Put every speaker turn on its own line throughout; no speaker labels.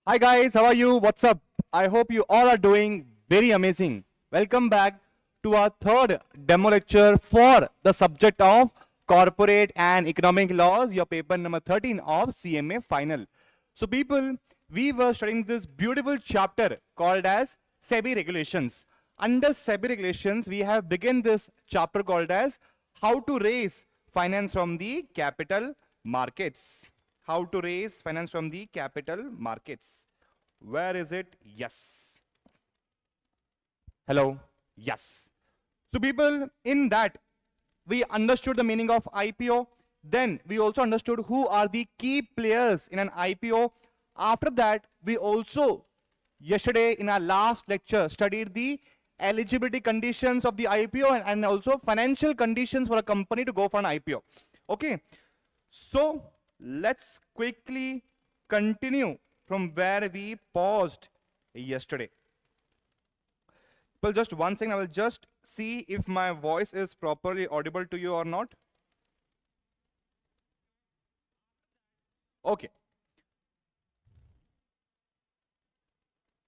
Hi guys, how are you? What's up? I hope you all are doing very amazing. Welcome back to our third demo lecture for the subject of corporate and economic laws, your paper number 13 of CMA Final. So people, we were studying this beautiful chapter called as SEBI regulations. Under SEBI regulations, we have begun this chapter called as how to raise finance from the capital markets. How to raise finance from the capital markets. Where is it? Yes. Hello. Yes. So people, in that we understood the meaning of IPO. Then we also understood who are the key players in an IPO. After that, we also yesterday in our last lecture studied the eligibility conditions of the IPO and also financial conditions for a company to go for an IPO. Okay. So let's quickly continue from where we paused yesterday. Well, just one second, I will just see if my voice is properly audible to you or not. Okay.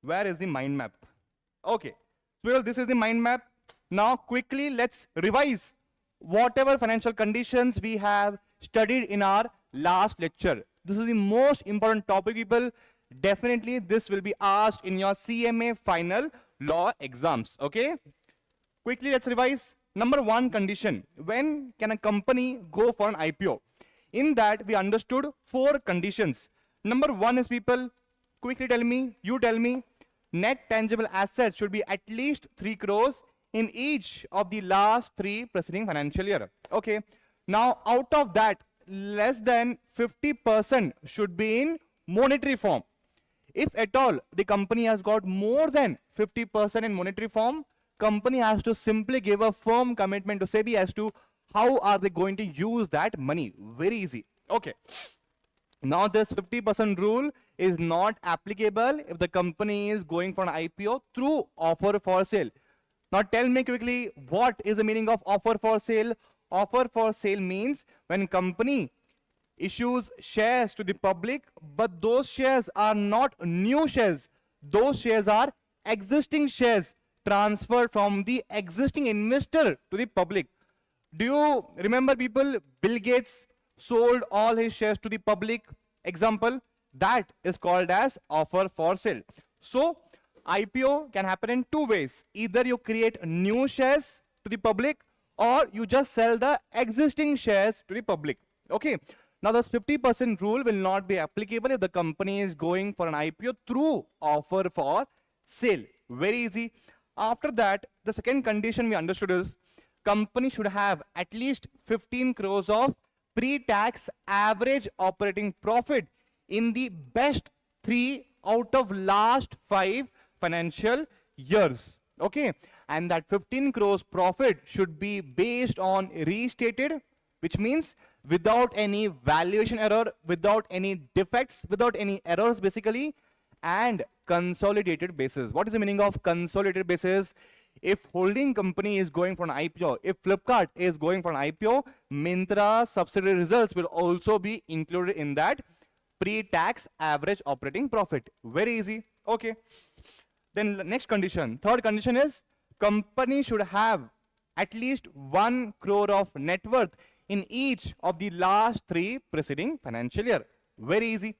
Where is the mind map? Okay. Well, this is the mind map. Now quickly let's revise whatever financial conditions we have studied in our last lecture. This is the most important topic, people. Definitely this will be asked in your CMA Final Law exams. Okay. Quickly let's revise. Number one condition: when can a company go for an IPO? In that we understood four conditions. Number one is, people, quickly tell me, you tell me, net tangible assets should be at least 3 crores in each of the last 3 preceding financial year. Okay. Now out of that, less than 50% should be in monetary form. If at all the company has got more than 50% in monetary form, company has to simply give a firm commitment to SEBI as to how are they going to use that money. Very easy. Okay. Now this 50% rule is not applicable if the company is going for an IPO through offer for sale. Now tell me quickly, what is the meaning of offer for sale? Offer for sale means when company issues shares to the public, but those shares are not new shares. Those shares are existing shares transferred from the existing investor to the public. Do you remember, people, Bill Gates sold all his shares to the public? Example, that is called as offer for sale. So IPO can happen in two ways. Either you create new shares to the public or you just sell the existing shares to the public. Okay. Now this 50% rule will not be applicable if the company is going for an IPO through offer for sale. Very easy. After that, the second condition we understood is company should have at least 15 crores of pre-tax average operating profit in the best 3 out of last 5 financial years. Okay. And that 15 crores profit should be based on restated, which means without any valuation error, without any defects, without any errors basically, and consolidated basis. What is the meaning of consolidated basis? If holding company is going for an IPO, if Flipkart is going for an IPO, Myntra subsidiary results will also be included in that pre-tax average operating profit. Very easy. Okay. Then next condition, third condition is company should have at least 1 crore of net worth in each of the last 3 preceding financial year. Very easy.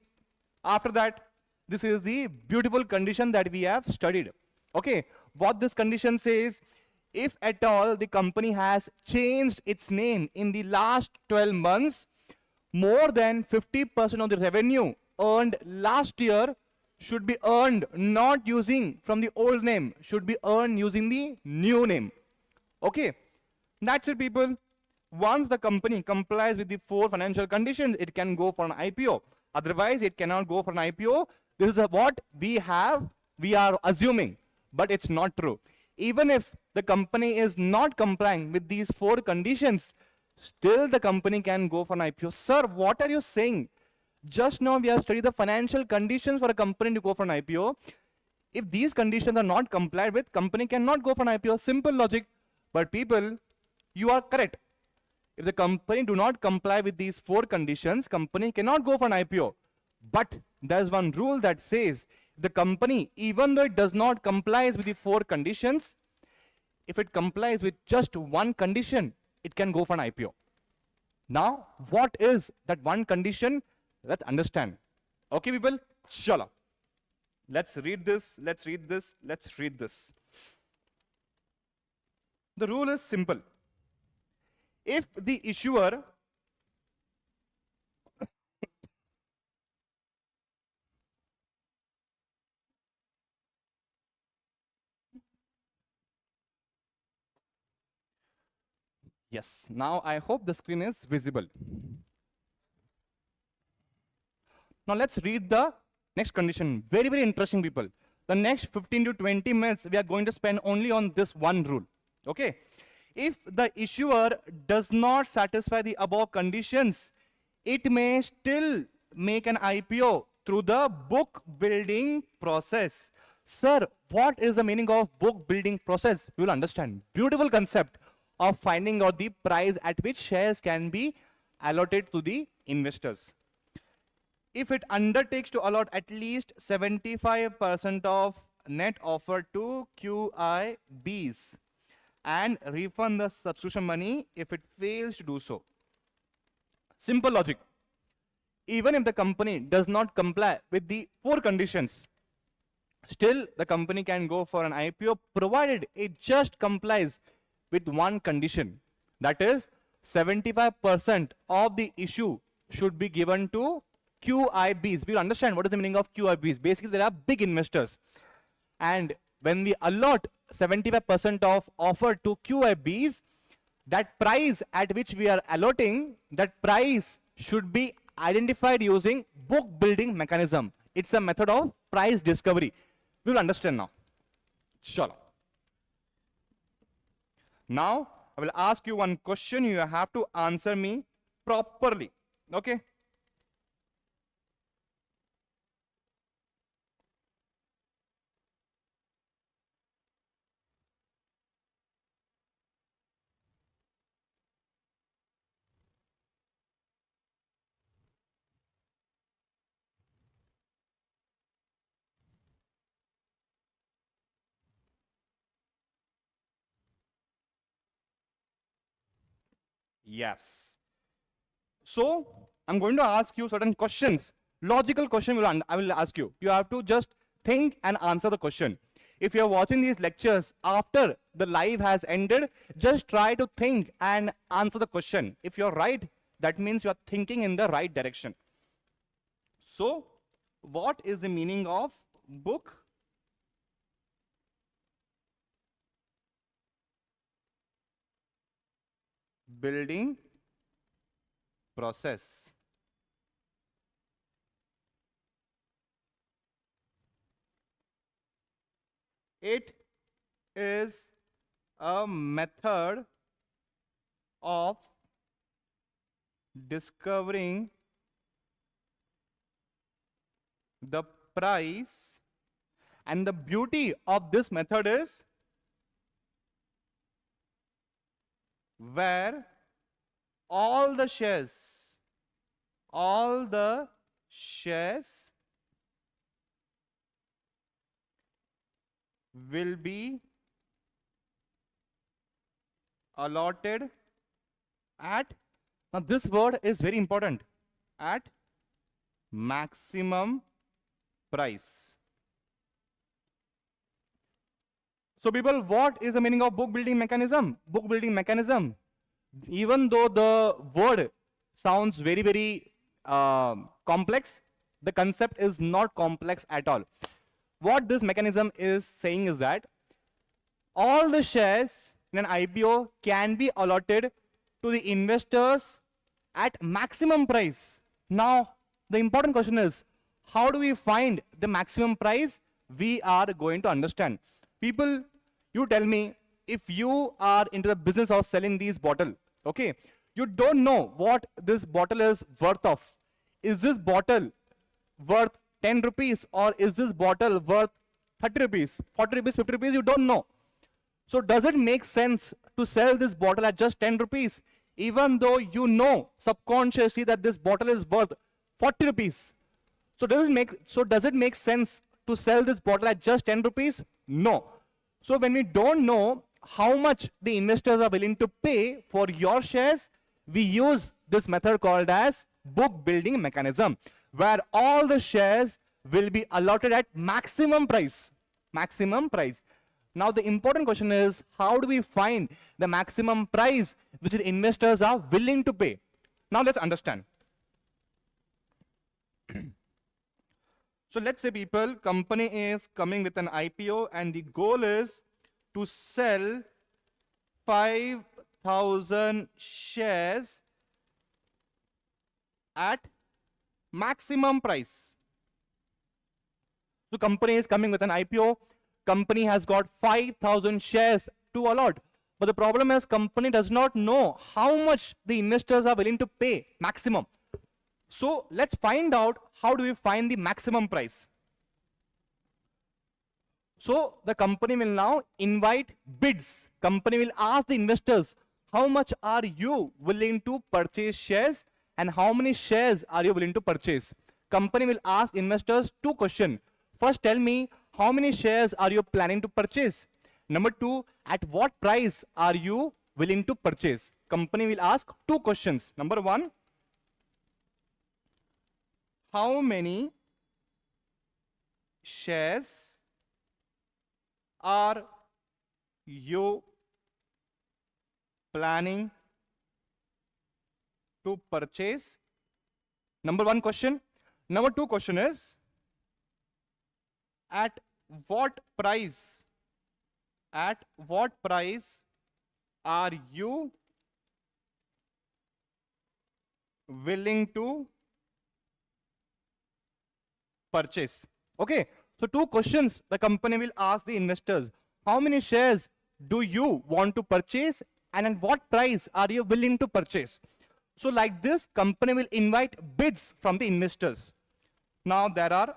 After that, this is the beautiful condition that we have studied. Okay. What this condition says, if at all the company has changed its name in the last 12 months, more than 50% of the revenue earned last year should be earned not using from the old name, should be earned using the new name. Okay. That's it, people. Once the company complies with the 4 financial conditions, it can go for an IPO. Otherwise, it cannot go for an IPO. This is what we are assuming, but it's not true. Even if the company is not complying with these 4 conditions, still the company can go for an IPO. Sir, what are you saying? Just now we have studied the financial conditions for a company to go for an IPO. If these conditions are not complied with, company cannot go for an IPO. Simple logic. But people, you are correct. If the company do not comply with these 4 conditions, company cannot go for an IPO. But there's one rule that says the company, even though it does not comply with the 4 conditions, if it complies with just one condition, it can go for an IPO. Now, what is that one condition? Let's understand. Okay, people? Shala. Let's read this, let's read this, let's read this. The rule is simple. If the issuer Yes, now I hope the screen is visible. Now let's read the next condition. Very, very interesting, people. The next 15 to 20 minutes, we are going to spend only on this one rule. Okay? If the issuer does not satisfy the above conditions, it may still make an IPO through the book building process. Sir, what is the meaning of book building process? You will understand. Beautiful concept of finding out the price at which shares can be allotted to the investors. If it undertakes to allot at least 75% of net offer to QIBs and refund the subscription money if it fails to do so. Simple logic. Even if the company does not comply with the 4 conditions, still the company can go for an IPO provided it just complies with one condition. That is, 75% of the issue should be given to QIBs. We'll understand what is the meaning of QIBs. Basically, there are big investors. And when we allot 75% of offer to QIBs, that price at which we are allotting, that price should be identified using book building mechanism. It's a method of price discovery. We will understand now. Sure. Now, I will ask you one question. You have to answer me properly. Okay? Yes. So, I'm going to ask you certain questions. Logical question I will ask you. You have to just think and answer the question. If you're watching these lectures after the live has ended, just try to think and answer the question. If you're right, that means you're thinking in the right direction. So, what is the meaning of book building process? It is a method of discovering the price, and the beauty of this method is where all the shares will be allotted at, now this word is very important, at maximum price. So people, what is the meaning of book building mechanism? Book building mechanism, even though the word sounds very, very complex, the concept is not complex at all. What this mechanism is saying is that all the shares in an IPO can be allotted to the investors at maximum price. Now, the important question is, how do we find the maximum price? We are going to understand. People, you tell me, if you are into the business of selling these bottles, okay, you don't know what this bottle is worth of. Is this bottle worth 10 rupees or is this bottle worth 30 rupees, 40 rupees, 50 rupees? You don't know. So does it make sense to sell this bottle at just 10 rupees, even though you know subconsciously that this bottle is worth 40 rupees? Does it make sense to sell this bottle at just 10 rupees? No. So when we don't know how much the investors are willing to pay for your shares, we use this method called as book building mechanism, where all the shares will be allotted at maximum price. Maximum price. Now the important question is, how do we find the maximum price which the investors are willing to pay? Now let's understand. So let's say people, company is coming with an IPO and the goal is to sell 5,000 shares at maximum price. So company is coming with an IPO, company has got 5,000 shares to allot. But the problem is company does not know how much the investors are willing to pay maximum. So let's find out how do we find the maximum price. So the company will now invite bids. Company will ask the investors, how much are you willing to purchase shares and how many shares are you willing to purchase? Company will ask investors two questions. First, tell me how many shares are you planning to purchase? Number two, at what price are you willing to purchase? Company will ask two questions. Number one, how many shares are you planning to purchase? Number one question. Number two question is, at what price are you willing to purchase? Okay, so two questions the company will ask the investors. How many shares do you want to purchase and at what price are you willing to purchase? So like this, company will invite bids from the investors. Now there are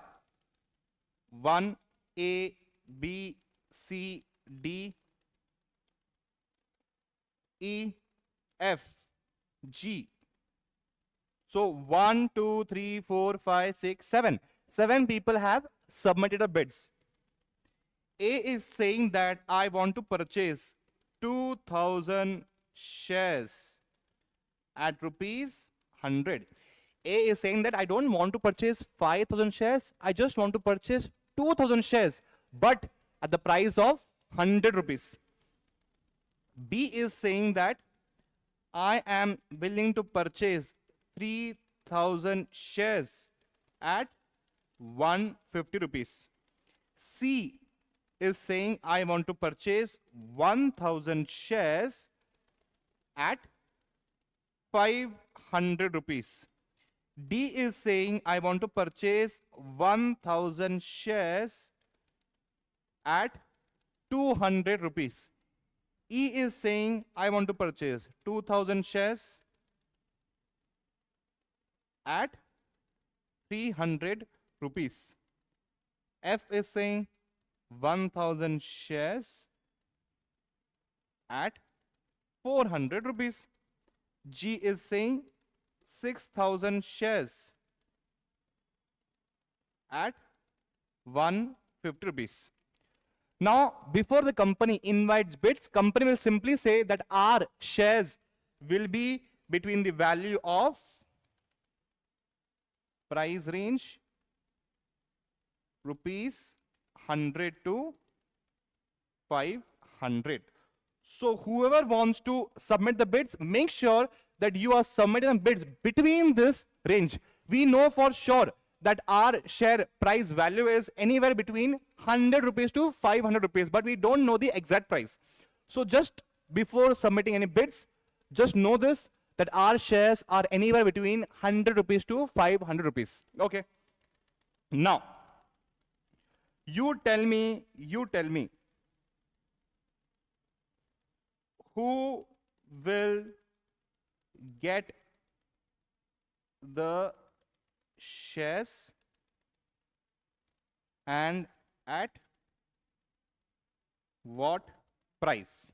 1, A, B, C, D, E, F, G. So 1, 2, 3, 4, 5, 6, 7. 7 people have submitted a bids. A is saying that I want to purchase 2,000 shares at rupees 100. A is saying that I don't want to purchase 5,000 shares. I just want to purchase 2,000 shares, but at the price of 100 rupees. B is saying that I am willing to purchase 3,000 shares at 150 rupees. C is saying I want to purchase 1,000 shares at 500 rupees. D is saying I want to purchase 1,000 shares at 200 rupees. E is saying I want to purchase 2,000 shares at 300 rupees. F is saying 1,000 shares at 400 rupees. G is saying 6,000 shares at 150 rupees. Now, before the company invites bids, company will simply say that our shares will be between the value of price range rupees 100 to 500. So whoever wants to submit the bids, make sure that you are submitting the bids between this range. We know for sure that our share price value is anywhere between 100 rupees to 500 rupees, but we don't know the exact price. So just before submitting any bids, just know this, that our shares are anywhere between 100 rupees to 500 rupees. Okay. Now, you tell me, who will get the shares and at what price?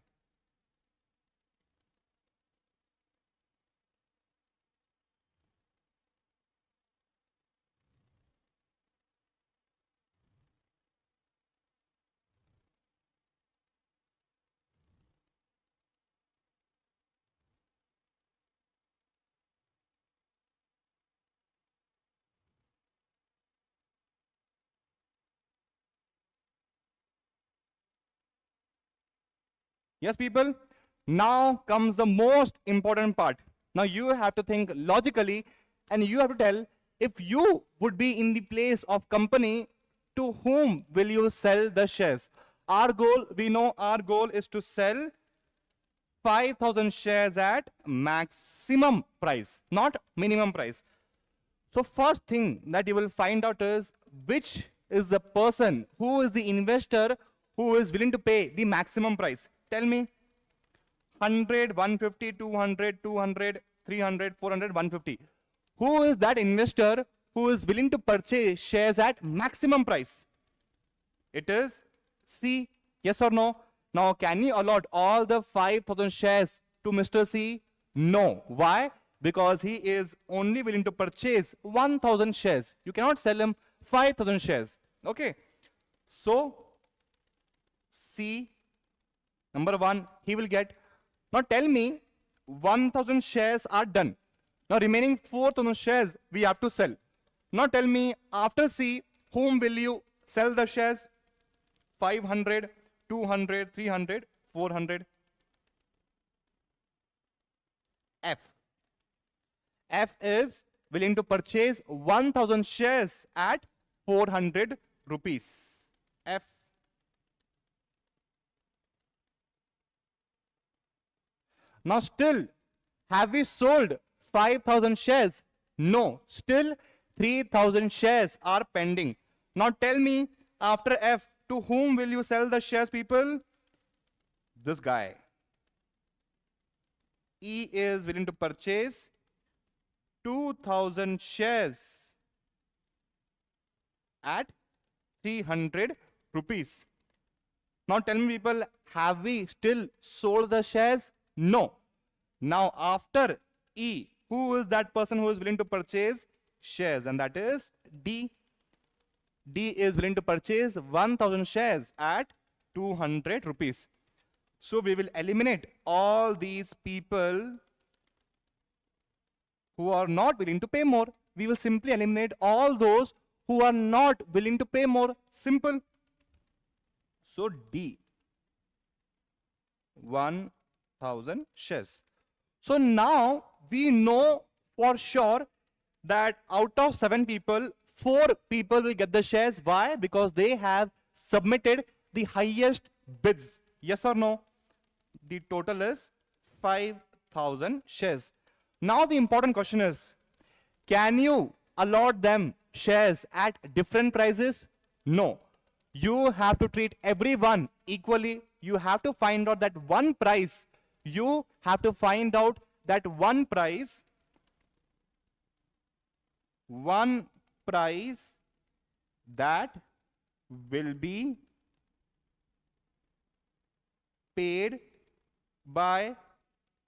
Yes, people? Now comes the most important part. Now you have to think logically and you have to tell if you would be in the place of company, to whom will you sell the shares? Our goal, we know our goal is to sell 5,000 shares at maximum price, not minimum price. So first thing that you will find out is which is the person, who is the investor who is willing to pay the maximum price. Tell me. 100, 150, 200, 200, 300, 400, 150. Who is that investor who is willing to purchase shares at maximum price? It is C. Yes or no? Now, can you allot all the 5,000 shares to Mr. C? No. Why? Because he is only willing to purchase 1,000 shares. You cannot sell him 5,000 shares. Okay. So, C, number 1, he will get. Now tell me, 1,000 shares are done. Now remaining 4,000 shares we have to sell. Now tell me, after C, whom will you sell the shares? 500, 200, 300, 400. F. F is willing to purchase 1,000 shares at 400 rupees. F. Now still, have we sold 5,000 shares? No, still 3,000 shares are pending. Now tell me, after F, to whom will you sell the shares, people? This guy. E is willing to purchase 2,000 shares at 300 rupees. Now tell me, people, have we still sold the shares? No. Now after E, who is that person who is willing to purchase shares? And that is D. D is willing to purchase 1,000 shares at 200 rupees. So we will eliminate all these people who are not willing to pay more. We will simply eliminate all those who are not willing to pay more. Simple. So D, 1,000 shares. So now we know for sure that out of 7 people, 4 people will get the shares. Why? Because they have submitted the highest bids. Yes or no? The total is 5,000 shares. Now the important question is, can you allot them shares at different prices? No. You have to treat everyone equally. You have to find out that one price. You have to find out that one price that will be paid by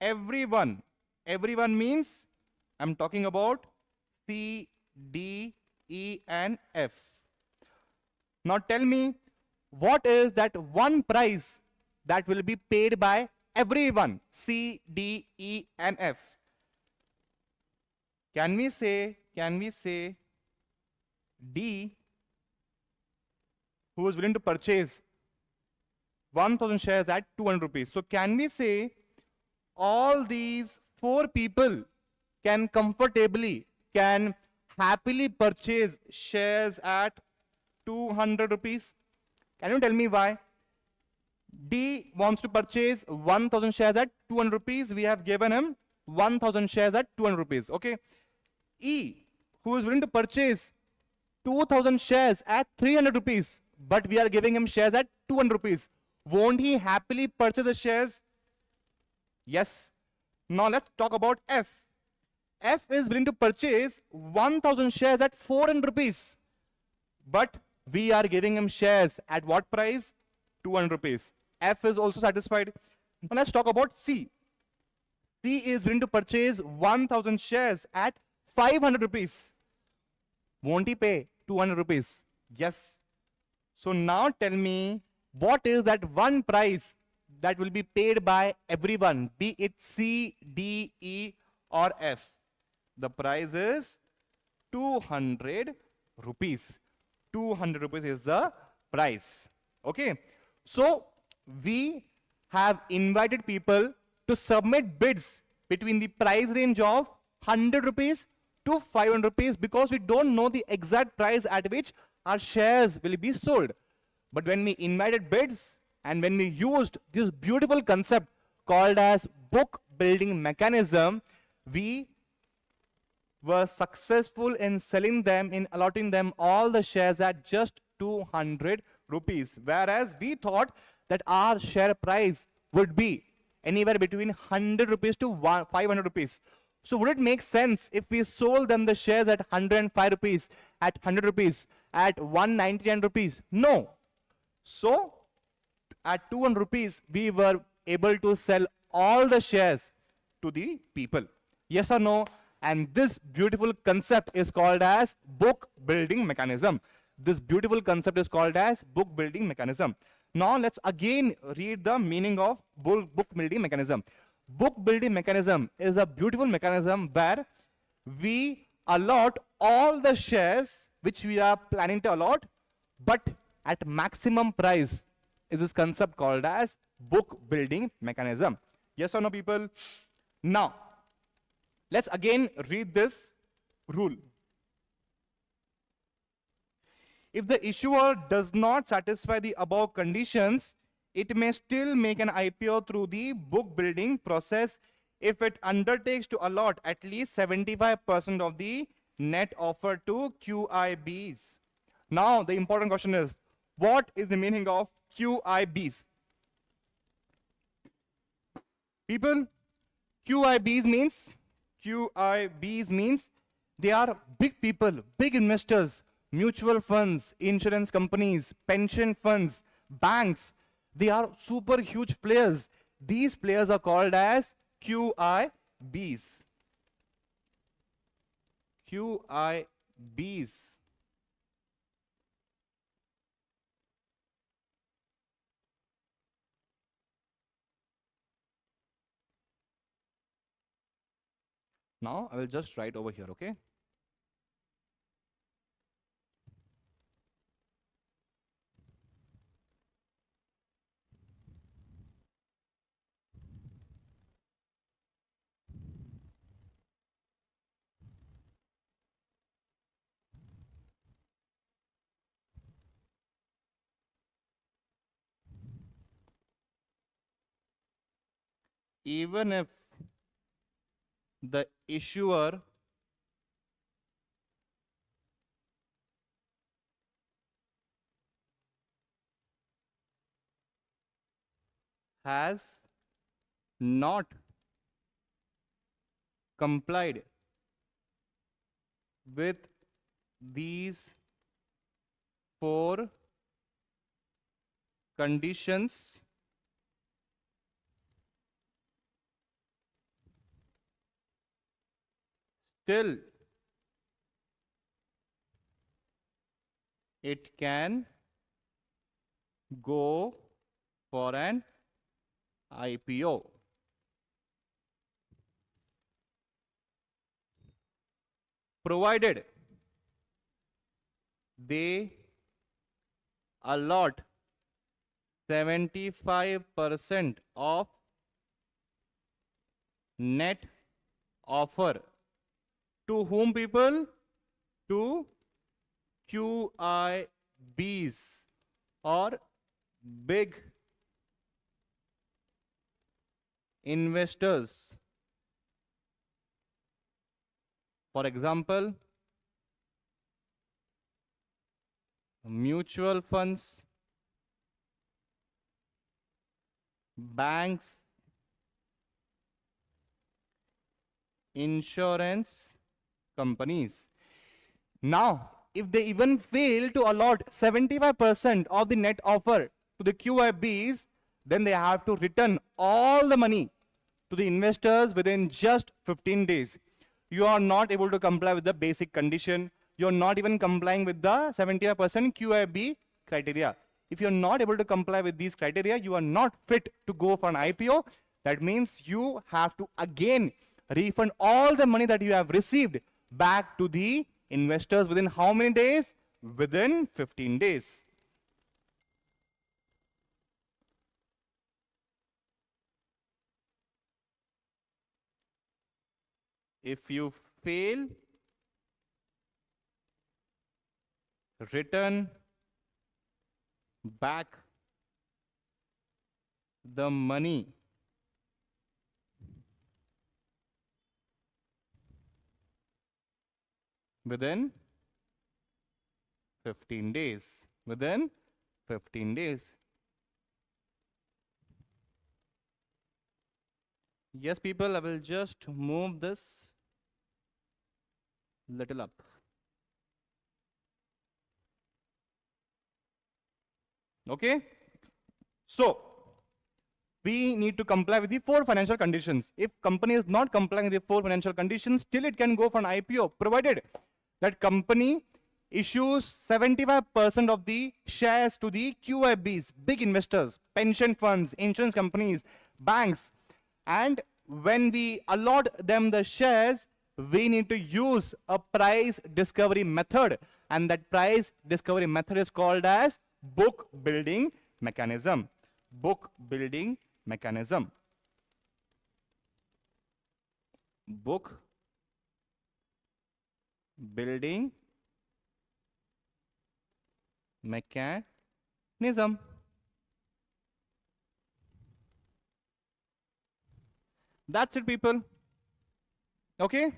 everyone. Everyone means I'm talking about C, D, E, and F. Now tell me, what is that one price that will be paid by everyone? C, D, E, and F. Can we say D, who is willing to purchase 1,000 shares at 200 rupees? So can we say all these 4 people can happily purchase shares at 200 rupees? Can you tell me why? D wants to purchase 1,000 shares at 200 rupees. We have given him 1,000 shares at 200 rupees. Okay. E, who is willing to purchase 2,000 shares at 300 rupees, but we are giving him shares at 200 rupees. Won't he happily purchase the shares? Yes. Now let's talk about F. F is willing to purchase 1,000 shares at 400 rupees, but we are giving him shares at what price? 200 rupees. F is also satisfied. Now let's talk about C. C is willing to purchase 1,000 shares at 500 rupees. Won't he pay 200 rupees? Yes. So now tell me, what is that one price that will be paid by everyone, be it C, D, E, or F? The price is 200 rupees. 200 rupees is the price. Okay. So we have invited people to submit bids between the price range of 100 rupees to 500 rupees because we don't know the exact price at which our shares will be sold. But when we invited bids and when we used this beautiful concept called as book building mechanism, we were successful in selling them, in allotting them all the shares at just 200 rupees. Whereas we thought that our share price would be anywhere between 100 rupees to 500 rupees. So would it make sense if we sold them the shares at 105 rupees, at 100 rupees, at 199 rupees? No. So at 200 rupees, we were able to sell all the shares to the people. Yes or no? And this beautiful concept is called as book building mechanism. This beautiful concept is called as book building mechanism. Now let's again read the meaning of book building mechanism. Book building mechanism is a beautiful mechanism where we allot all the shares which we are planning to allot, but at maximum price. Is this concept called as book building mechanism. Yes or no, people? Now, let's again read this rule. If the issuer does not satisfy the above conditions, it may still make an IPO through the book building process if it undertakes to allot at least 75% of the net offer to QIBs. Now, the important question is, what is the meaning of QIBs? People, QIBs means they are big people, big investors, mutual funds, insurance companies, pension funds, banks. They are super huge players. These players are called as QIBs. QIBs. Now I will just write over here, okay? Even if the issuer has not complied with these 4 conditions, still it can go for an IPO. Provided they allot 75% of net offer to whom, people? To QIBs or big investors. For example, mutual funds, banks, insurance companies. Now, if they even fail to allot 75% of the net offer to the QIBs, then they have to return all the money to the investors within just 15 days. You are not able to comply with the basic condition. You're not even complying with the 75% QIB criteria. If you're not able to comply with these criteria, you are not fit to go for an IPO. That means you have to again refund all the money that you have received back to the investors within how many days? Within 15 days. If you fail, return back the money within 15 days. Within 15 days. Yes, people, I will just move this little up. Okay? So, we need to comply with the 4 financial conditions. If company is not complying with the 4 financial conditions, still it can go for an IPO, provided that company issues 75% of the shares to the QIBs, big investors, pension funds, insurance companies, banks. And when we allot them the shares, we need to use a price discovery method. And that price discovery method is called as book building mechanism. Book building mechanism. Book building mechanism. That's it, people. Okay?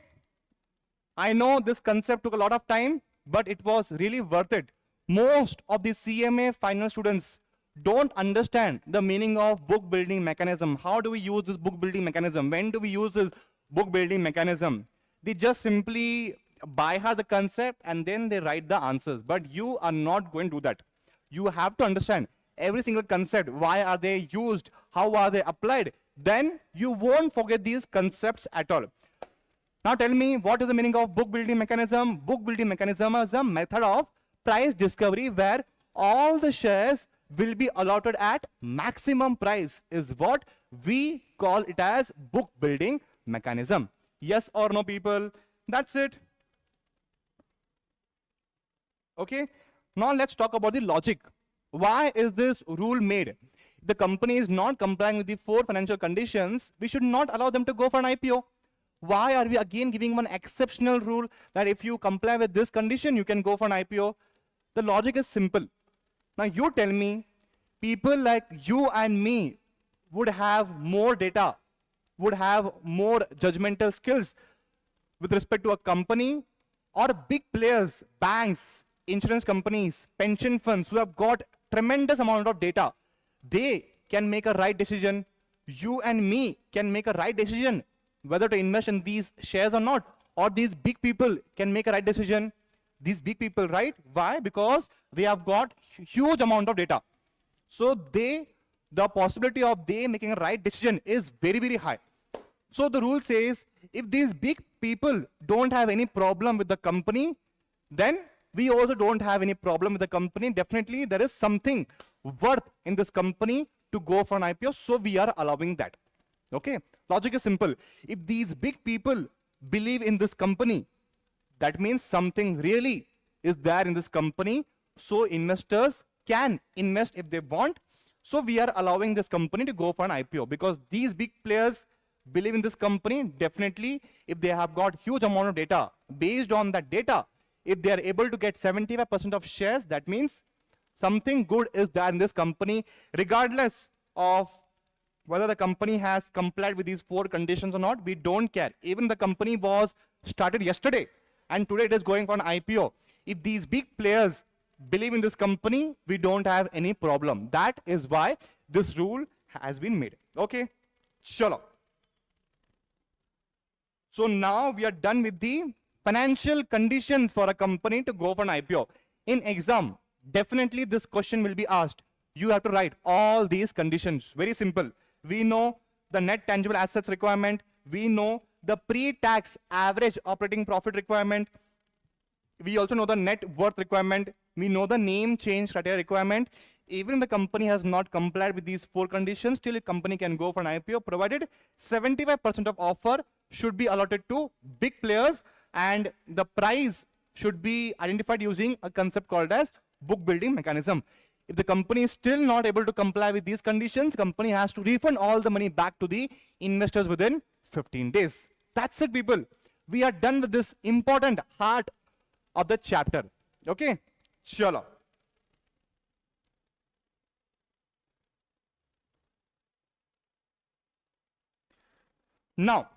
I know this concept took a lot of time, but it was really worth it. Most of the CMA final students don't understand the meaning of book building mechanism. How do we use this book building mechanism? When do we use this book building mechanism? They just simply by heart the concept and then they write the answers. But you are not going to do that. You have to understand every single concept. Why are they used? How are they applied? Then you won't forget these concepts at all. Now tell me, what is the meaning of book building mechanism? Book building mechanism is a method of price discovery where all the shares will be allotted at maximum price, is what we call it as book building mechanism. Yes or no, people? That's it. Okay. Now let's talk about the logic. Why is this rule made? The company is not complying with the 4 financial conditions, we should not allow them to go for an IPO. Why are we again giving one exceptional rule that if you comply with this condition, you can go for an IPO? The logic is simple. Now you tell me, people like you and me would have more data, would have more judgmental skills with respect to a company or big players, banks, insurance companies, pension funds who have got tremendous amount of data. They can make a right decision. You and me can make a right decision whether to invest in these shares or not. Or these big people can make a right decision. These big people, right? Why? Because they have got huge amount of data. So the possibility of they making a right decision is very, very high. So the rule says, if these big people don't have any problem with the company, then we also don't have any problem with the company. Definitely there is something worth in this company to go for an IPO, so we are allowing that. Okay, logic is simple. If these big people believe in this company, that means something really is there in this company, so investors can invest if they want. So we are allowing this company to go for an IPO because these big players believe in this company. Definitely, if they have got huge amount of data, based on that data, if they are able to get 75% of shares, that means something good is there in this company, regardless of whether the company has complied with these 4 conditions or not. We don't care. Even the company was started yesterday and today it is going for an IPO. If these big players believe in this company, we don't have any problem. That is why this rule has been made. Okay, chalo. So now we are done with the financial conditions for a company to go for an IPO. In exam, definitely this question will be asked. You have to write all these conditions. Very simple. We know the net tangible assets requirement. We know the pre-tax average operating profit requirement. We also know the net worth requirement. We know the name change criteria requirement. Even if the company has not complied with these 4 conditions, still a company can go for an IPO, provided 75% of offer should be allotted to big players and the price should be identified using a concept called as book building mechanism. If the company is still not able to comply with these conditions, company has to refund all the money back to the investors within 15 days. That's it, people. we are done with this important heart of the chapter. Okay, chalo. Now,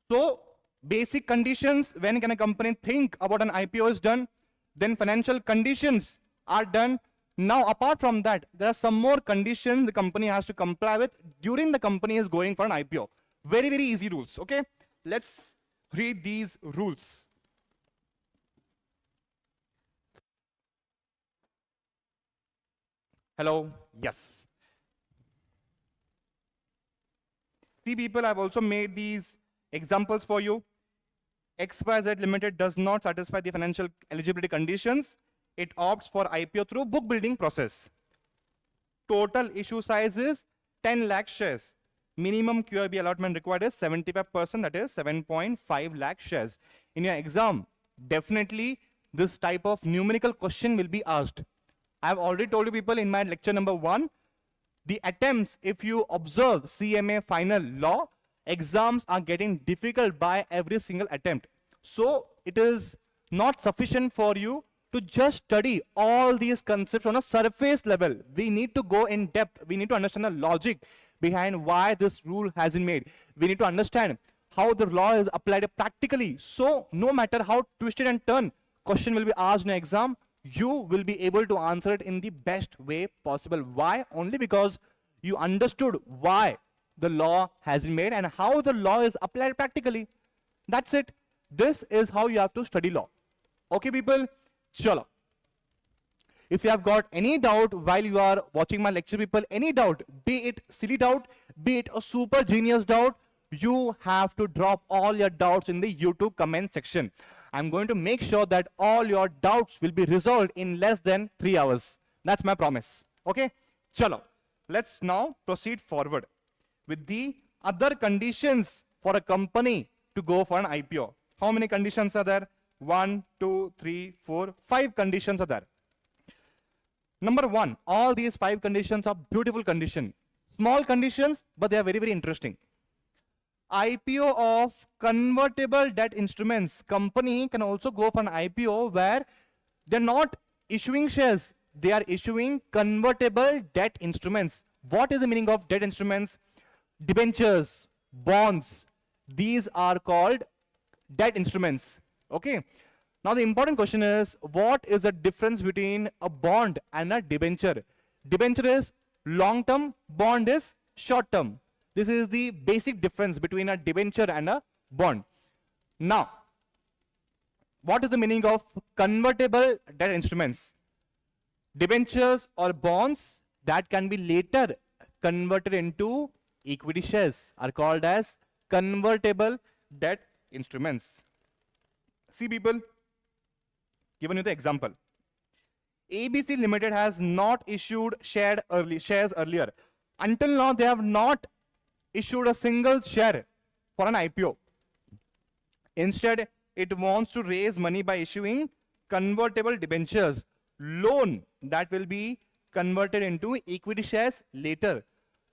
so basic conditions, when can a company think about an IPO is done, then financial conditions are done. Now, apart from that, there are some more conditions the company has to comply with during the company is going for an IPO. Very, very easy rules, okay? Let's read these rules. Hello? Yes. See, people, I've also made these examples for you. XYZ Limited does not satisfy the financial eligibility conditions. It opts for IPO through book building process. Total issue size is 10 lakh shares. Minimum QIB allotment required is 75%, that is 7.5 lakh shares. In your exam, definitely this type of numerical question will be asked. I have already told you people in my lecture number 1, the attempts, if you observe CMA Final Law, exams are getting difficult by every single attempt. So it is not sufficient for you to just study all these concepts on a surface level. We need to go in depth. We need to understand the logic behind why this rule has been made. We need to understand how the law is applied practically. So no matter how twisted and turned question will be asked in an exam, you will be able to answer it in the best way possible. Why? Only because you understood why the law has been made and how the law is applied practically. That's it. This is how you have to study law. Okay, people? Chalo. If you have got any doubt while you are watching my lecture, people, any doubt, be it silly doubt, be it a super genius doubt, you have to drop all your doubts in the YouTube comment section. I'm going to make sure that all your doubts will be resolved in less than 3 hours. That's my promise. Okay? Chalo. Let's now proceed forward with the other conditions for a company to go for an IPO. How many conditions are there? 1, 2, 3, 4, 5 conditions are there. Number 1, all these 5 conditions are beautiful conditions. Small conditions, but they are very, very interesting. IPO of convertible debt instruments. Company can also go for an IPO where they're not issuing shares. They are issuing convertible debt instruments. What is the meaning of debt instruments? Debentures, bonds. These are called debt instruments. Okay. Now the important question is, what is the difference between a bond and a debenture? Debenture is long term, bond is short term. This is the basic difference between a debenture and a bond. Now, what is the meaning of convertible debt instruments? Debentures or bonds that can be later converted into equity shares are called as convertible debt instruments. See, people, given you the example. ABC Limited has not issued shares earlier. Until now, they have not issued a single share for an IPO. Instead, it wants to raise money by issuing convertible debentures, loan that will be converted into equity shares later.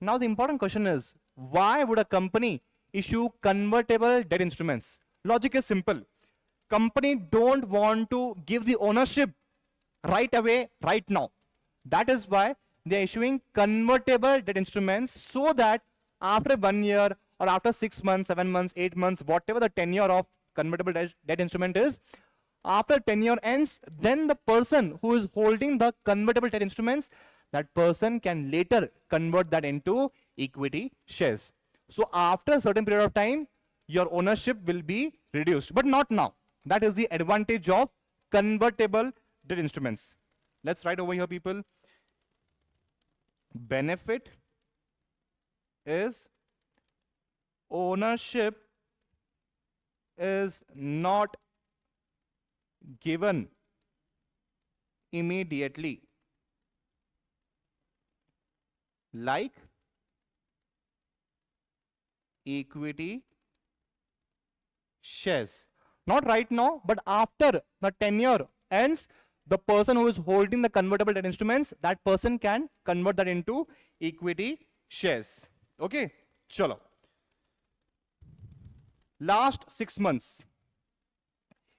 Now, the important question is, why would a company issue convertible debt instruments? Logic is simple. Company don't want to give the ownership right away, right now. That is why they are issuing convertible debt instruments, so that after 1 year or after 6 months, 7 months, 8 months, whatever the tenure of convertible debt instrument is, after tenure ends, then the person who is holding the convertible debt instruments, that person can later convert that into equity shares. So after a certain period of time, your ownership will be reduced, but not now. That is the advantage of convertible debt instruments. Let's write over here, people. Benefit is ownership is not given immediately, like equity shares. Not right now, but after the tenure ends, the person who is holding the convertible debt instruments, that person can convert that into equity shares. Okay, chalo. Last 6 months,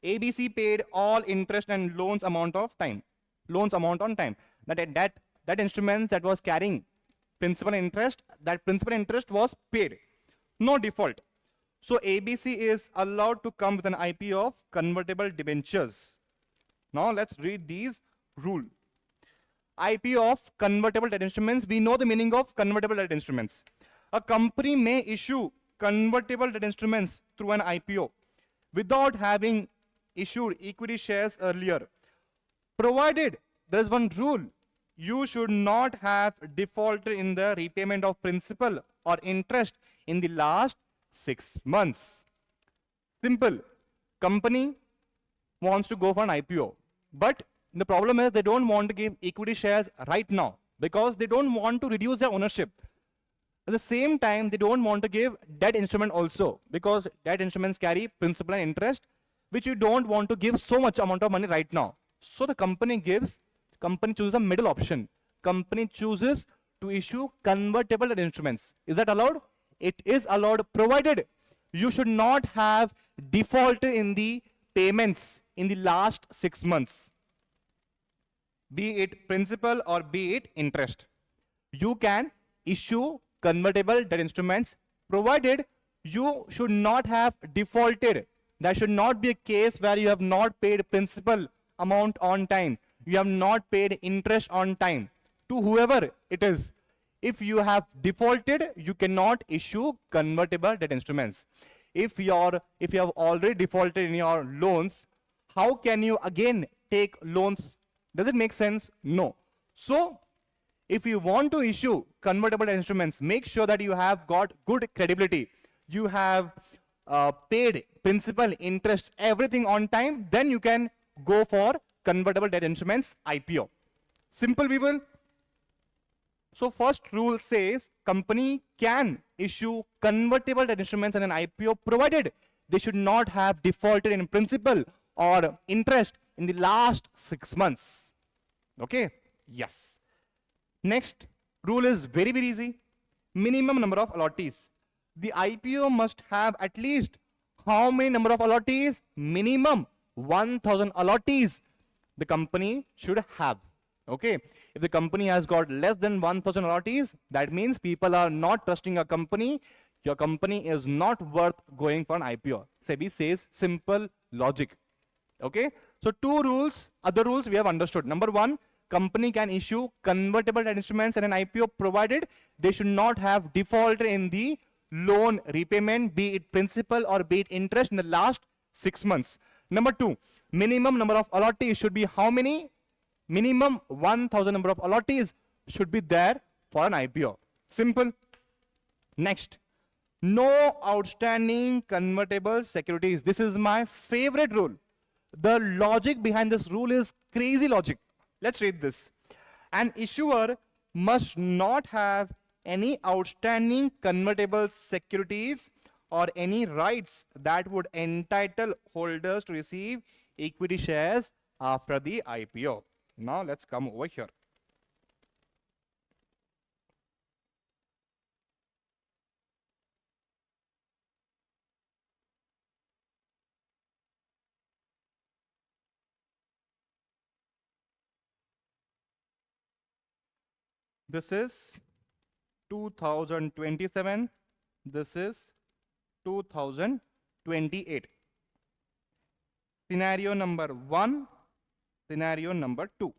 ABC paid all interest and loans amount on time. That instrument that was carrying principal interest, that principal interest was paid. No default. So ABC is allowed to come with an IP of convertible debentures. Now let's read these rule. IP of convertible debt instruments. We know the meaning of convertible debt instruments. A company may issue convertible debt instruments through an IPO without having issued equity shares earlier, provided there is one rule: you should not have defaulted in the repayment of principal or interest in the last 6 months. Simple. Company wants to go for an IPO, but the problem is they don't want to give equity shares right now because they don't want to reduce their ownership. At the same time, they don't want to give debt instrument also because debt instruments carry principal and interest, which you don't want to give so much amount of money right now. So the company chooses a middle option. Company chooses to issue convertible debt instruments. Is that allowed? It is allowed, provided you should not have defaulted in the payments in the last 6 months, be it principal or be it interest. You can issue convertible debt instruments provided you should not have defaulted. There should not be a case where you have not paid principal amount on time, you have not paid interest on time to whoever it is. If you have defaulted, you cannot issue convertible debt instruments. If you have already defaulted in your loans, how can you again take loans? Does it make sense? No. So if you want to issue convertible debt instruments, make sure that you have got good credibility. You have paid principal, interest, everything on time. Then you can go for convertible debt instruments IPO. Simple, people. So first rule says company can issue convertible debt instruments in an IPO provided they should not have defaulted in principal or interest in the last 6 months. Okay? Yes. Next rule is very, very easy. Minimum number of allottees. The IPO must have at least how many number of allottees? Minimum 1000 allottees the company should have. Okay? If the company has got less than 1000 allottees, that means people are not trusting a company. Your company is not worth going for an IPO. SEBI says simple logic. Okay? So two rules, other rules we have understood. Number one, company can issue convertible debt instruments in an IPO provided they should not have defaulted in the loan repayment, be it principal or be it interest, in the last 6 months. Number two, minimum number of allottees should be how many? Minimum 1000 number of allottees should be there for an IPO. Simple. Next, no outstanding convertible securities. This is my favorite rule. The logic behind this rule is crazy logic. Let's read this. An issuer must not have any outstanding convertible securities or any rights that would entitle holders to receive equity shares after the IPO. Now let's come over here. This is 2027. This is 2028. Scenario number 1, scenario number 2.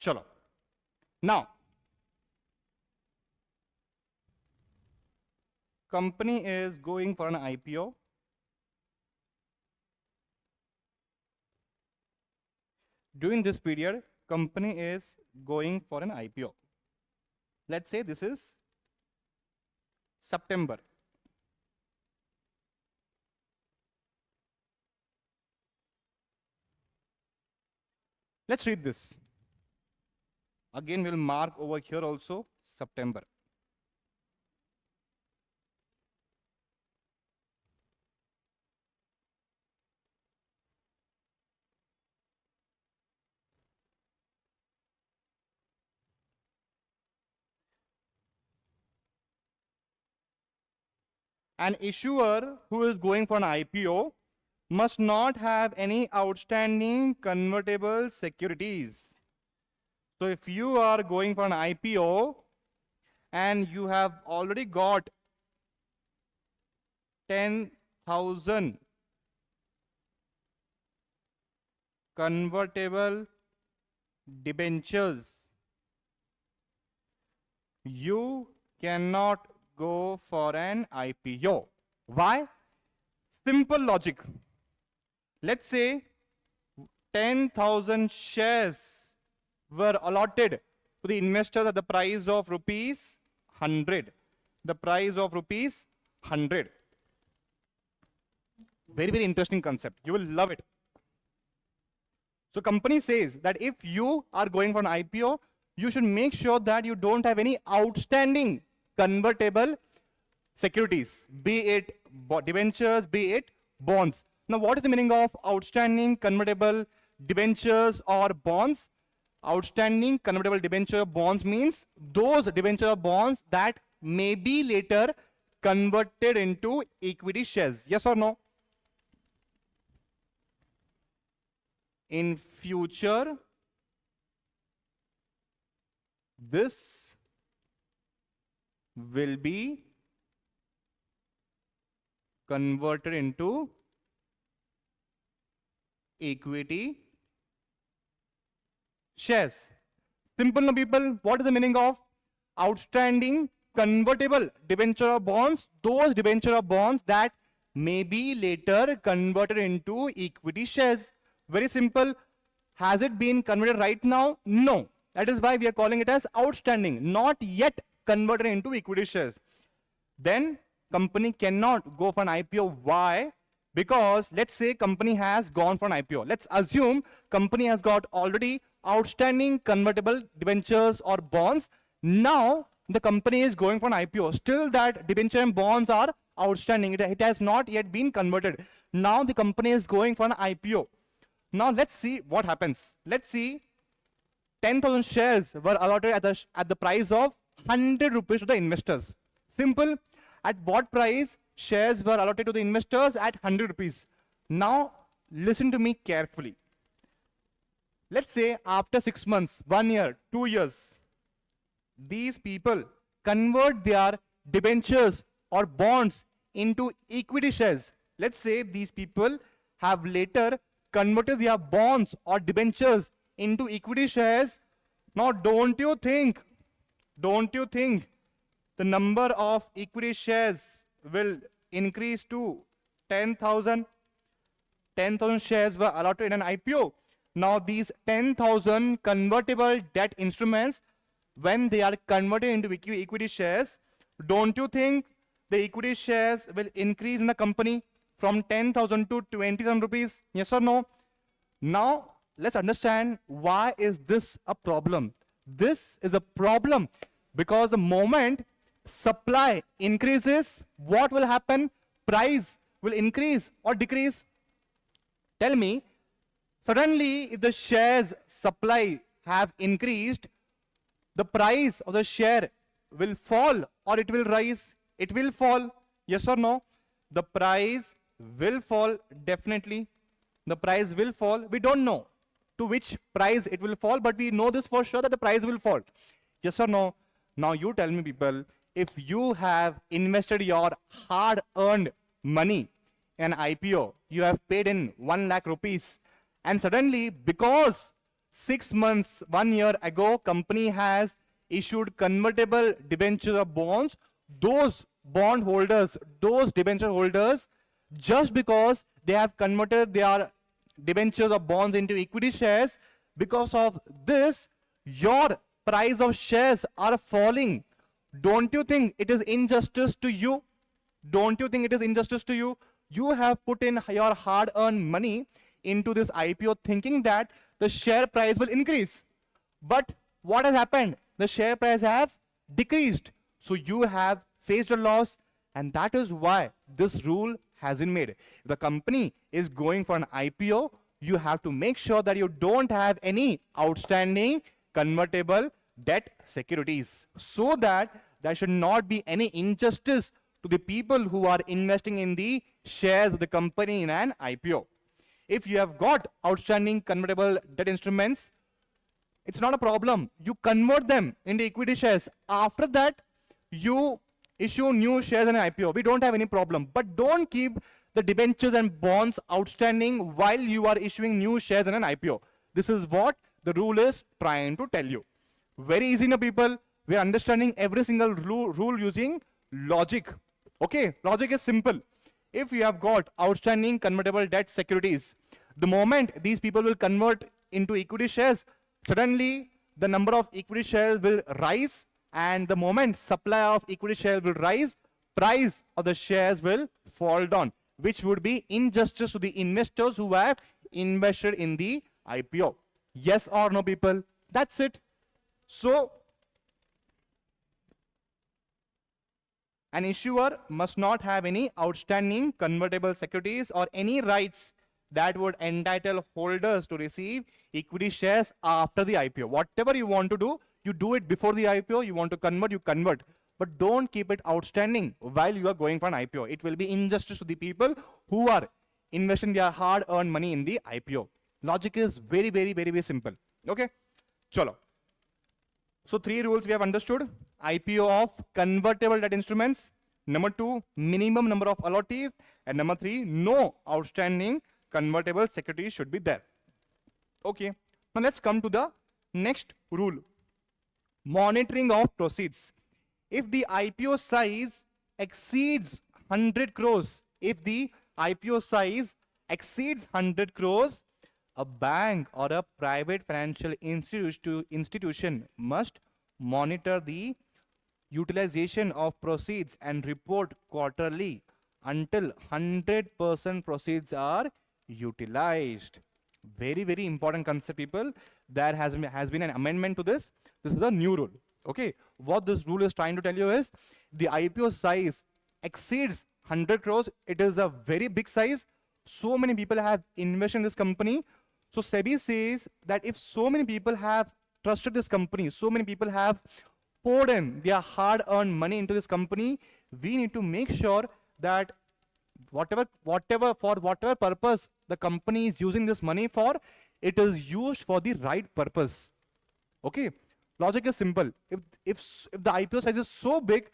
Chalo. Now, company is going for an IPO. During this period, company is going for an IPO. Let's say this is September. Let's read this. Again, we'll mark over here also September. An issuer who is going for an IPO must not have any outstanding convertible securities. So if you are going for an IPO and you have already got 10,000 convertible debentures, you cannot go for an IPO. Why? Simple logic. Let's say 10,000 shares were allotted to the investors at the price of rupees 100. The price of rupees 100. Very, very interesting concept. You will love it. So company says that if you are going for an IPO, you should make sure that you don't have any outstanding convertible securities, be it debentures, be it bonds. Now, what is the meaning of outstanding convertible debentures or bonds? Outstanding convertible debenture bonds means those debenture bonds that may be later converted into equity shares. Yes or no? In future, this will be converted into equity shares. Simple, no people? What is the meaning of outstanding convertible debenture or bonds? Those debenture or bonds that may be later converted into equity shares. Very simple. Has it been converted right now? No. That is why we are calling it as outstanding, not yet converted into equity shares. Then company cannot go for an IPO. Why? Because let's say company has gone for an IPO. Let's assume company has got already outstanding convertible debentures or bonds. Now the company is going for an IPO. Still that debenture and bonds are outstanding. It has not yet been converted. Now the company is going for an IPO. Now let's see what happens. Let's see 10,000 shares were allotted at the price of 100 rupees to the investors. Simple. At what price shares were allotted to the investors? At 100 rupees. Now listen to me carefully. Let's say after 6 months, 1 year, 2 years, these people convert their debentures or bonds into equity shares. Let's say these people have later converted their bonds or debentures into equity shares. Now don't you think the number of equity shares will increase to 10,000? 10,000 shares were allotted in an IPO. Now these 10,000 convertible debt instruments, when they are converted into equity shares, don't you think the equity shares will increase in the company from 10,000 to 20,000 rupees? Yes or no? Now let's understand why is this a problem. This is a problem because the moment supply increases, what will happen? Price will increase or decrease. Tell me, suddenly if the shares supply have increased, the price of the share will fall or it will rise? It will fall. Yes or no? The price will fall, definitely. The price will fall. We don't know to which price it will fall, but we know this for sure that the price will fall. Yes or no? Now you tell me, people, if you have invested your hard-earned money in an IPO, you have paid in 1 lakh rupees, and suddenly because 6 months, 1 year ago, company has issued convertible debentures or bonds, those bond holders, those debenture holders, just because they have converted their debentures or bonds into equity shares, because of this, your price of shares are falling. Don't you think it is injustice to you? Don't you think it is injustice to you? You have put in your hard-earned money into this IPO thinking that the share price will increase. But what has happened? The share price have decreased. So you have faced a loss, and that is why this rule has been made. If the company is going for an IPO, you have to make sure that you don't have any outstanding convertible debt securities, so that there should not be any injustice to the people who are investing in the shares of the company in an IPO. If you have got outstanding convertible debt instruments, it's not a problem. You convert them into equity shares. After that, you issue new shares in an IPO. We don't have any problem. But don't keep the debentures and bonds outstanding while you are issuing new shares in an IPO. This is what the rule is trying to tell you. Very easy now, people. We are understanding every single rule using logic. Okay, logic is simple. If you have got outstanding convertible debt securities, the moment these people will convert into equity shares, suddenly the number of equity shares will rise, and the moment supply of equity shares will rise, price of the shares will fall down, which would be injustice to the investors who have invested in the IPO. Yes or no, people? That's it. So an issuer must not have any outstanding convertible securities or any rights that would entitle holders to receive equity shares after the IPO. Whatever you want to do, you do it before the IPO. You want to convert, you convert. But don't keep it outstanding while you are going for an IPO. It will be injustice to the people who are investing their hard-earned money in the IPO. Logic is very, very, very, very simple. Okay? Chalo. So 3 rules we have understood. IPO of convertible debt instruments. Number 2, minimum number of allottees. And number 3, no outstanding convertible securities should be there. Okay. Now let's come to the next rule. Monitoring of proceeds. If the IPO size exceeds 100 crores, if the IPO size exceeds 100 crores, a bank or a private financial institution must monitor the utilization of proceeds and report quarterly until 100% proceeds are utilized. Very, very important concept, people. There has been an amendment to this. This is a new rule. Okay, what this rule is trying to tell you is the IPO size exceeds 100 crores. It is a very big size. So many people have invested in this company. So SEBI says that if so many people have trusted this company, so many people have poured in their hard-earned money into this company, we need to make sure that whatever purpose the company is using this money for, it is used for the right purpose. Okay, logic is simple. If the IPO size is so big,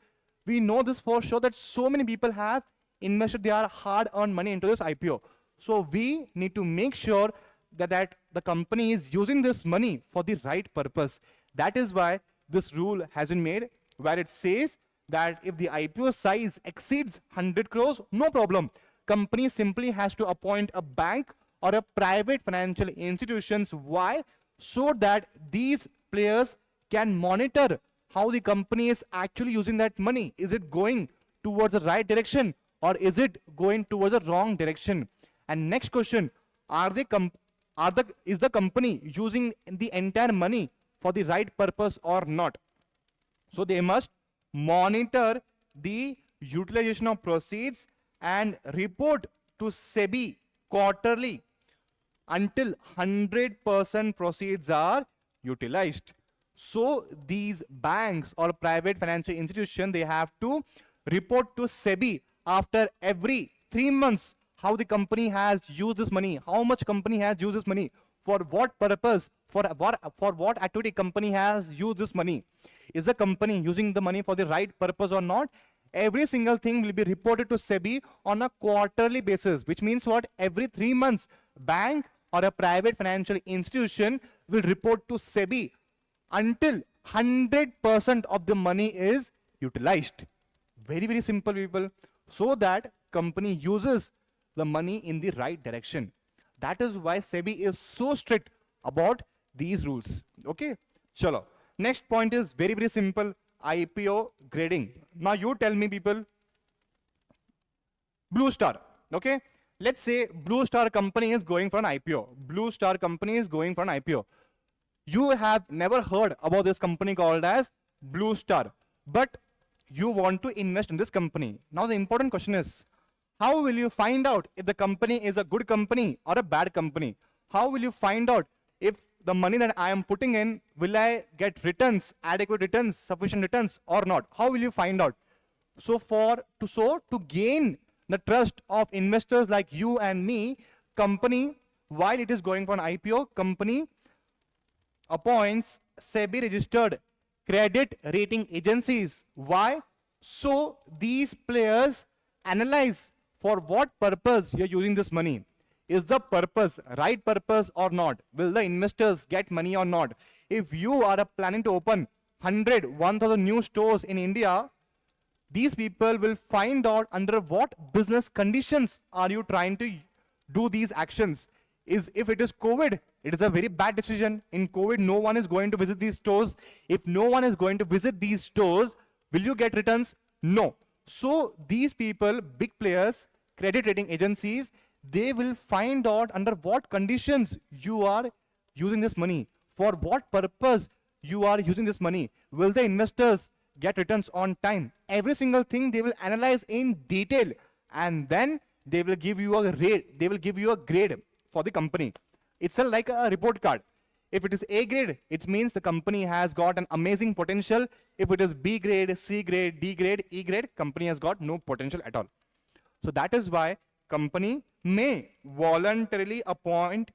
we know this for sure that so many people have invested their hard-earned money into this IPO. So we need to make sure that the company is using this money for the right purpose. That is why this rule has been made, where it says that if the IPO size exceeds 100 crores, no problem. Company simply has to appoint a bank or a private financial institutions. Why? So that these players can monitor how the company is actually using that money. Is it going towards the right direction, or is it going towards the wrong direction? And next question, is the company using the entire money for the right purpose or not? So they must monitor the utilization of proceeds and report to SEBI quarterly until 100% proceeds are utilized. So these banks or private financial institutions, they have to report to SEBI after every 3 months how the company has used this money, how much company has used this money, for what purpose, for what activity company has used this money. Is the company using the money for the right purpose or not? Every single thing will be reported to SEBI on a quarterly basis, which means what? Every 3 months, bank or a private financial institution will report to SEBI until 100% of the money is utilized. Very, very simple, people. So that company uses the money in the right direction. That is why SEBI is so strict about these rules. Okay, chalo. Next point is very, very simple. IPO grading. Now you tell me, people. Blue star. Okay, Let's say Blue Star company is going for an IPO. Blue Star company is going for an IPO. You have never heard about this company called as Blue Star, but you want to invest in this company. Now the important question is, how will you find out if the company is a good company or a bad company? How will you find out if the money that I am putting in, will I get returns, adequate returns, sufficient returns or not? How will you find out? So to gain the trust of investors like you and me, company, while it is going for an IPO, company appoints SEBI registered credit rating agencies. Why? So these players analyze for what purpose you're using this money. Is the purpose right purpose or not? Will the investors get money or not? If you are planning to open 100, 1000 new stores in India, these people will find out under what business conditions are you trying to do these actions. If it is COVID, it is a very bad decision. In COVID, no one is going to visit these stores. If no one is going to visit these stores, will you get returns? No. So these people, big players, credit rating agencies, they will find out under what conditions you are using this money. For what purpose you are using this money. Will the investors get returns on time? Every single thing they will analyze in detail, and then they will give you a rate. They will give you a grade for the company. It's like a report card. If it is A grade, it means the company has got an amazing potential. If it is B grade, C grade, D grade, E grade, company has got no potential at all. So that is why company may voluntarily obtain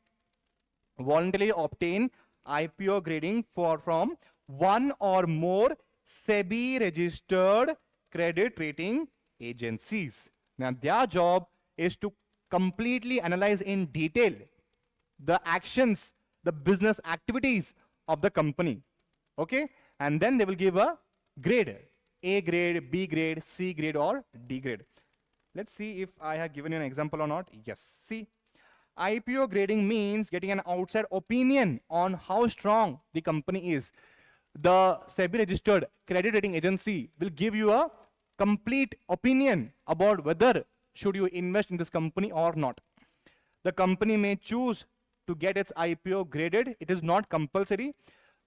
IPO grading from one or more SEBI registered credit rating agencies. Now their job is to completely analyze in detail the actions, the business activities of the company. Okay? And then they will give a grade. A grade, B grade, C grade or D grade. Let's see if I have given you an example or not. Yes. See, IPO grading means getting an outside opinion on how strong the company is. The SEBI registered credit rating agency will give you a complete opinion about whether should you invest in this company or not. The company may choose to get its IPO graded. It is not compulsory.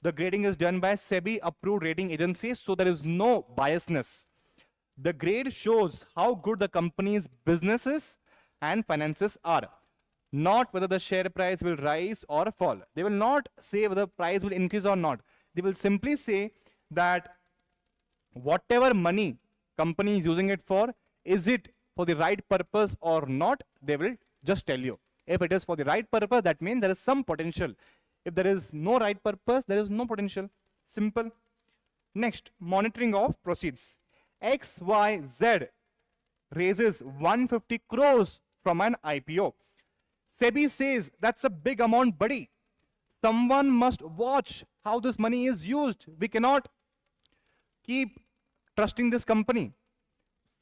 The grading is done by SEBI approved rating agencies, so there is no biasness. The grade shows how good the company's businesses and finances are, not whether the share price will rise or fall. They will not say whether the price will increase or not. They will simply say that whatever money company is using it for, is it for the right purpose or not? They will just tell you. If it is for the right purpose, that means there is some potential. If there is no right purpose, there is no potential. Simple. Next, monitoring of proceeds. XYZ raises 150 crores from an IPO. SEBI says that's a big amount, buddy. Someone must watch how this money is used. We cannot keep trusting this company.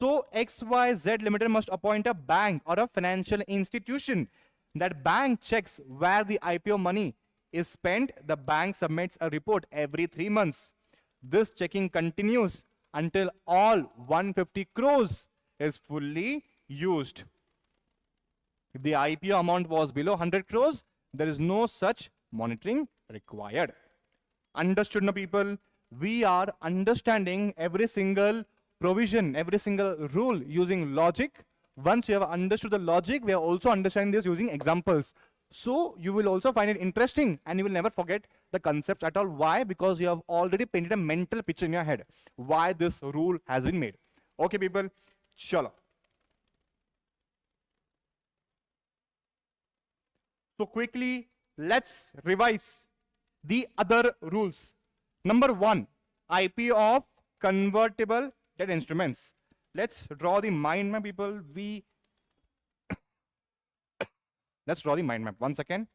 So XYZ Limited must appoint a bank or a financial institution. That bank checks where the IPO money is spent. The bank submits a report every 3 months. This checking continues until all 150 crores is fully used. If the IPO amount was below 100 crores, there is no such monitoring required. Understood, no people? We are understanding every single provision, every single rule using logic. Once you have understood the logic, we are also understanding this using examples. So you will also find it interesting and you will never forget the concepts at all. Why? Because you have already painted a mental picture in your head why this rule has been made. Okay, people? Chalo. So quickly, let's revise the other rules. Number 1, IPO of convertible debt instruments. Let's draw the mind map, people. Let's draw the mind map. 1 second.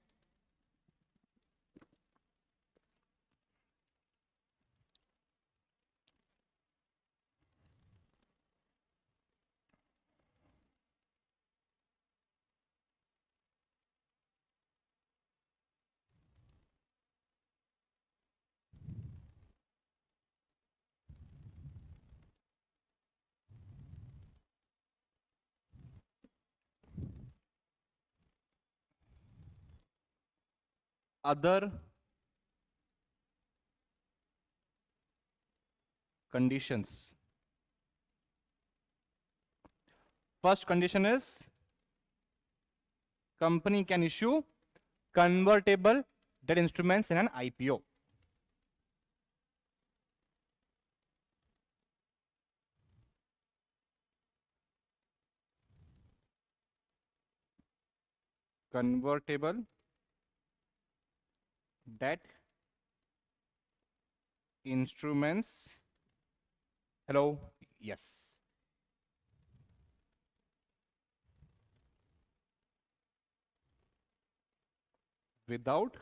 other conditions. First condition is company can issue convertible debt instruments in an IPO. Convertible debt instruments. Hello? Yes. Without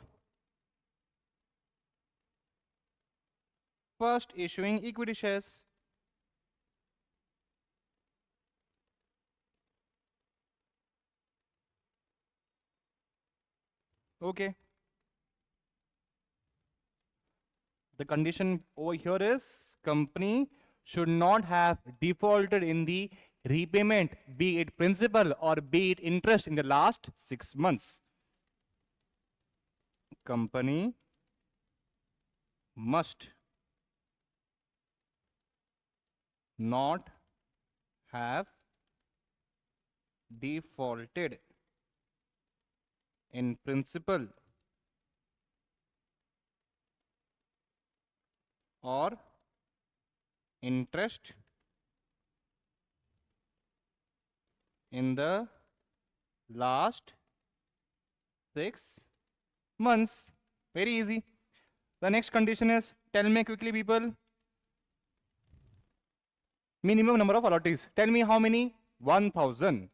first issuing equity shares. Okay. The condition over here is company should not have defaulted in the repayment, be it principal or be it interest, in the last 6 months. Company must not have defaulted in principal or interest in the last 6 months. Very easy. The next condition is, tell me quickly, people. Minimum number of allottees. Tell me how many? 1000.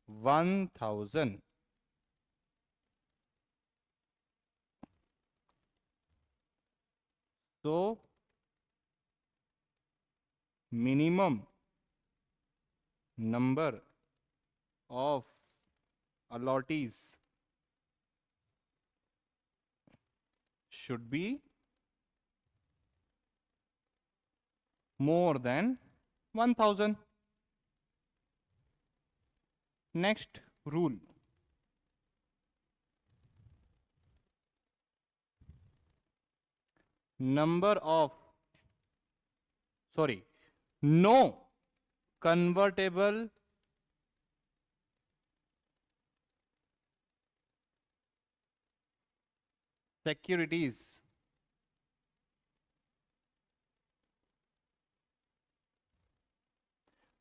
1000. So, minimum number of allottees should be more than 1000. Next rule. No convertible securities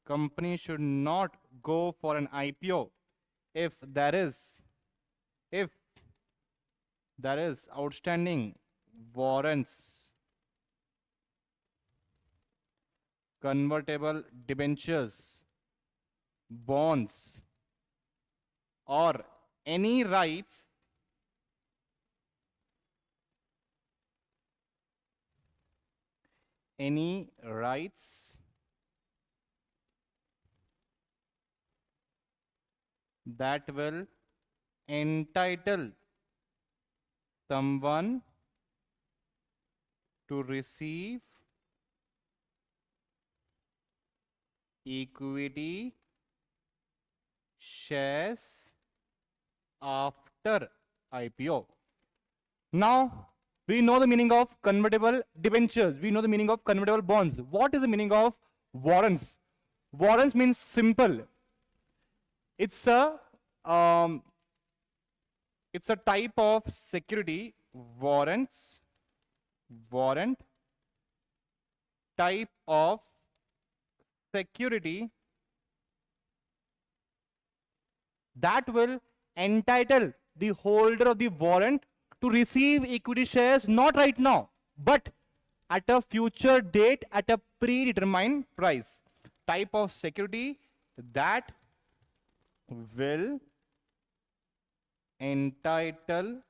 company should not go for an IPO if there is outstanding warrants, convertible debentures, bonds, or any rights that will entitle someone to receive equity shares after IPO. Now, we know the meaning of convertible debentures. We know the meaning of convertible bonds. What is the meaning of warrants? Warrants means simple. It's a type of security. Warrant type of security that will entitle the holder of the warrant to receive equity shares, not right now, but at a future date at a predetermined price. Type of security that will entitle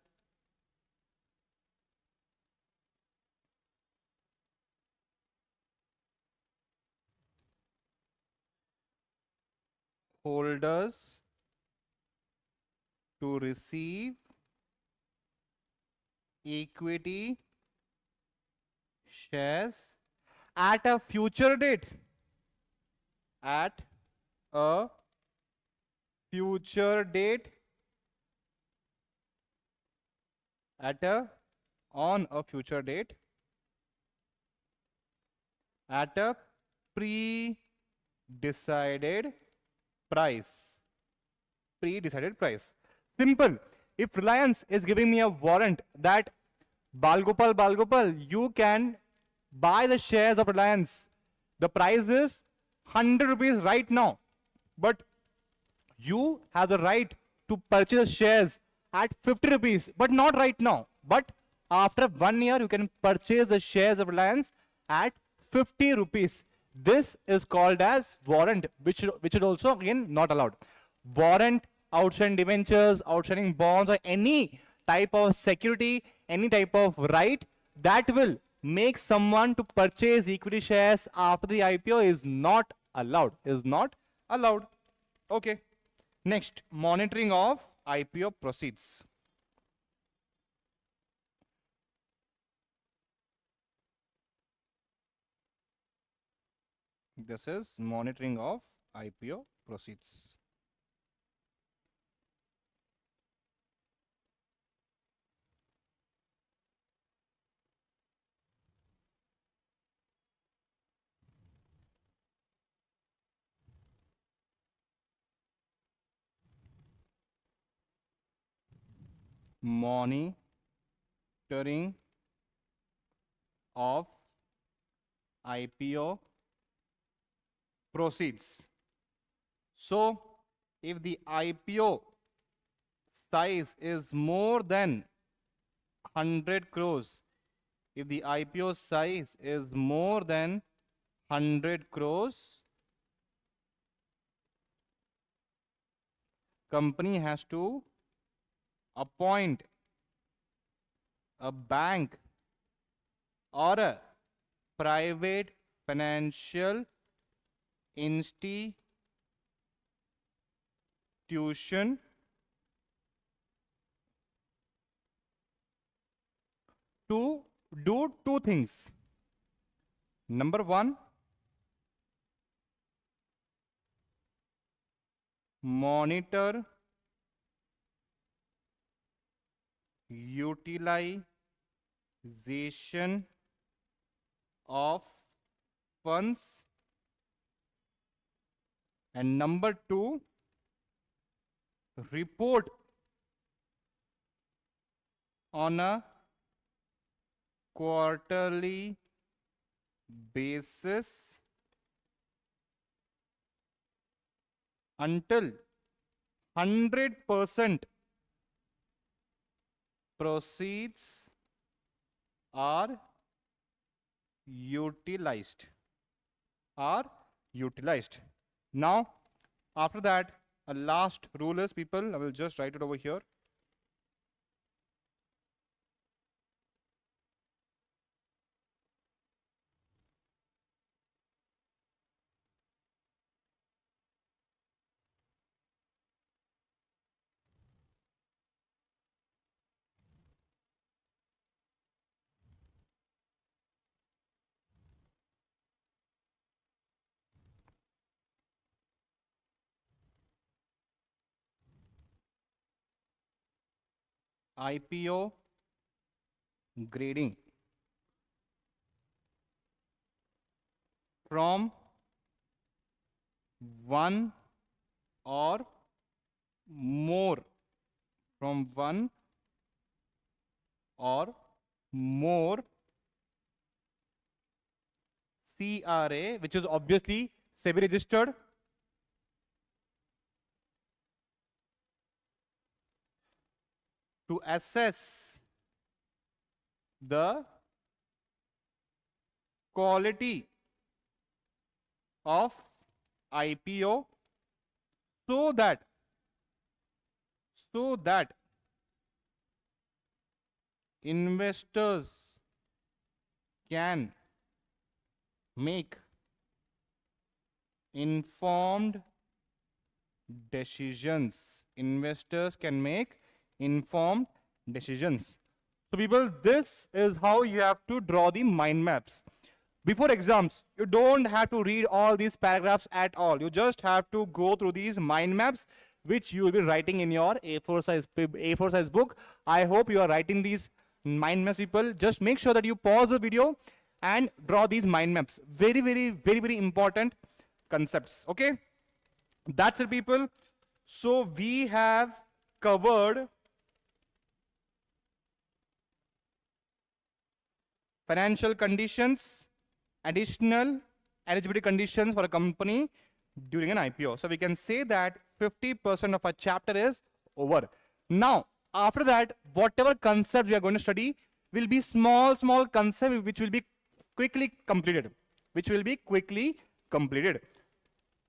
holders to receive equity shares at a future date. At a future date on a future date at a pre-decided price. Pre-decided price. Simple. If Reliance is giving me a warrant that Balgopal, you can buy the shares of Reliance. The price is 100 rupees right now, but you have the right to purchase shares at 50 rupees, but not right now. But after 1 year, you can purchase the shares of Reliance at 50 rupees. This is called as warrant, which is also again not allowed. Warrant, outstanding debentures, outstanding bonds, or any type of security, any type of right that will make someone to purchase equity shares after the IPO is not allowed. Okay. Next, monitoring of IPO proceeds. This is monitoring of IPO proceeds. Monitoring of IPO proceeds. So, if the IPO size is more than 100 crores, if the IPO size is more than 100 crores, company has to appoint a bank or a private financial institution to do two things. Number one, monitor utilization of funds, and number two, report on a quarterly basis until 100% proceeds are utilized. Now, after that, a last rule is, people, I will just write it over here. IPO grading from one or more CRA, which is obviously SEBI registered, to assess the quality of IPO so that investors can make informed decisions. So people, this is how you have to draw the mind maps. Before exams, you don't have to read all these paragraphs at all. You just have to go through these mind maps. which you will be writing in your A4 size book. I hope you are writing these mind maps, people. Just make sure that you pause the video and draw these mind maps. Very, very, very, very important concepts. Okay, that's it, people. So we have covered financial conditions, additional eligibility conditions for a company during an IPO. So we can say that 50% of our chapter is over. Now, after that, whatever concept we are going to study will be small concepts which will be quickly completed.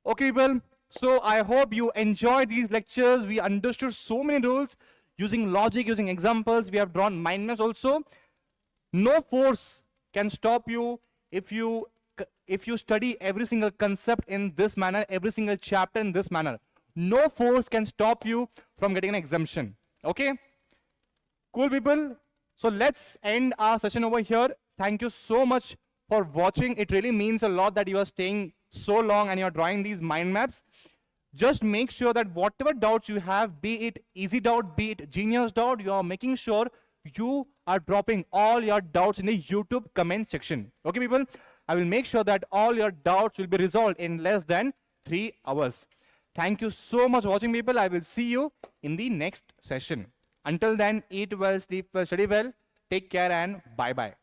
Okay, people. So I hope you enjoy these lectures. We understood so many rules using logic, using examples. We have drawn mind maps also. No force can stop you if you study every single concept in this manner, every single chapter in this manner. No force can stop you from getting an exemption. Okay? Cool, people. So let's end our session over here. Thank you so much for watching. It really means a lot that you are staying so long and you are drawing these mind maps. Just make sure that whatever doubts you have, be it easy doubt, be it genius doubt, you are making sure you are dropping all your doubts in the YouTube comment section. Okay, people? I will make sure that all your doubts will be resolved in less than 3 hours. Thank you so much for watching, people. I will see you in the next session. Until then, eat well, sleep well, study well. Take care and bye-bye.